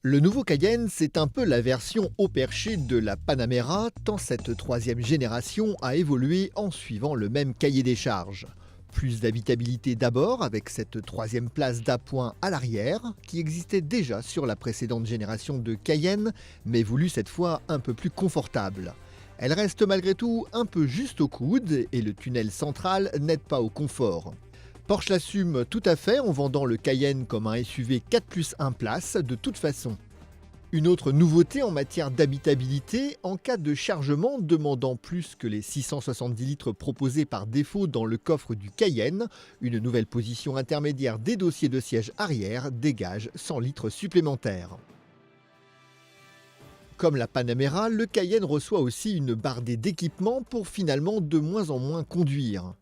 Le nouveau Cayenne, c'est un peu la version haut perché de la Panamera, tant cette troisième génération a évolué en suivant le même cahier des charges. Plus d'habitabilité d'abord, avec cette troisième place d'appoint à l'arrière, qui existait déjà sur la précédente génération de Cayenne, mais voulue cette fois un peu plus confortable. Elle reste malgré tout un peu juste au coude et le tunnel central n'aide pas au confort. Porsche l'assume tout à fait en vendant le Cayenne comme un SUV 4+1 places de toute façon. Une autre nouveauté en matière d'habitabilité, en cas de chargement demandant plus que les 670 litres proposés par défaut dans le coffre du Cayenne, une nouvelle position intermédiaire des dossiers de siège arrière dégage 100 litres supplémentaires. Comme la Panamera, le Cayenne reçoit aussi une bardée d'équipement pour finalement de moins en moins conduire.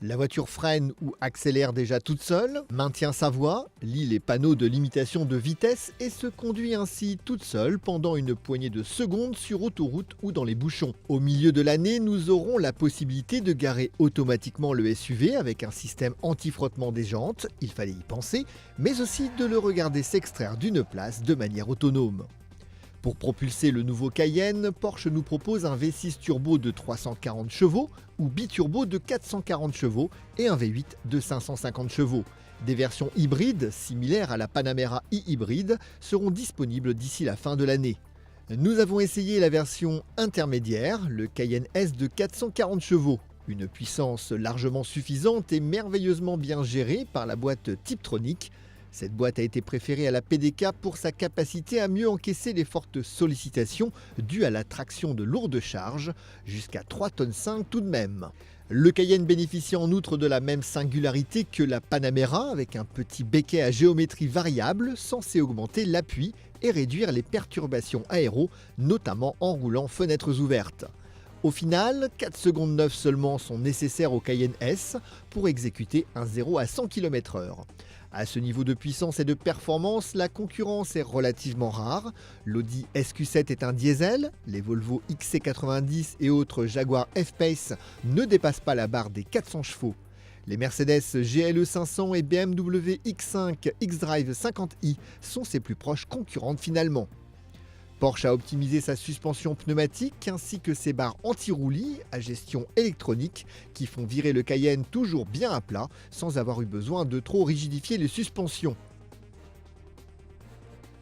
La voiture freine ou accélère déjà toute seule, maintient sa voie, lit les panneaux de limitation de vitesse et se conduit ainsi toute seule pendant une poignée de secondes sur autoroute ou dans les bouchons. Au milieu de l'année, nous aurons la possibilité de garer automatiquement le SUV avec un système anti-frottement des jantes, il fallait y penser, mais aussi de le regarder s'extraire d'une place de manière autonome. Pour propulser le nouveau Cayenne, Porsche nous propose un V6 turbo de 340 chevaux ou biturbo de 440 chevaux et un V8 de 550 chevaux. Des versions hybrides, similaires à la Panamera e-hybride, seront disponibles d'ici la fin de l'année. Nous avons essayé la version intermédiaire, le Cayenne S de 440 chevaux. Une puissance largement suffisante et merveilleusement bien gérée par la boîte Tiptronic. Cette boîte a été préférée à la PDK pour sa capacité à mieux encaisser les fortes sollicitations dues à la traction de lourdes charges, jusqu'à 3,5 tonnes tout de même. Le Cayenne bénéficie en outre de la même singularité que la Panamera, avec un petit becquet à géométrie variable censé augmenter l'appui et réduire les perturbations aéro, notamment en roulant fenêtres ouvertes. Au final, 4 secondes 9 seulement sont nécessaires au Cayenne S pour exécuter un 0 à 100 km/h. À ce niveau de puissance et de performance, la concurrence est relativement rare. L'Audi SQ7 est un diesel, les Volvo XC90 et autres Jaguar F-Pace ne dépassent pas la barre des 400 chevaux. Les Mercedes GLE 500 et BMW X5 xDrive 50i sont ses plus proches concurrentes finalement. Porsche a optimisé sa suspension pneumatique ainsi que ses barres anti-roulis à gestion électronique qui font virer le Cayenne toujours bien à plat sans avoir eu besoin de trop rigidifier les suspensions.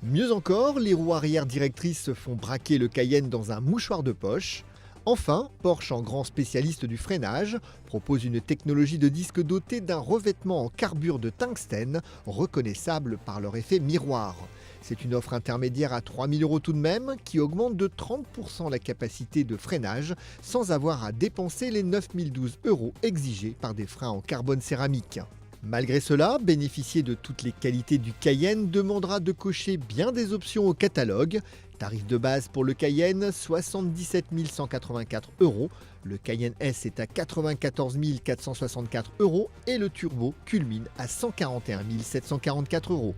Mieux encore, les roues arrière directrices font braquer le Cayenne dans un mouchoir de poche. Enfin, Porsche, en grand spécialiste du freinage, propose une technologie de disque dotée d'un revêtement en carbure de tungstène reconnaissable par leur effet miroir. C'est une offre intermédiaire à 3 000 € tout de même qui augmente de 30% la capacité de freinage sans avoir à dépenser les 9 012 € exigés par des freins en carbone céramique. Malgré cela, bénéficier de toutes les qualités du Cayenne demandera de cocher bien des options au catalogue. Tarif de base pour le Cayenne, 77 184 €. Le Cayenne S est à 94 464 € et le Turbo culmine à 141 744 €.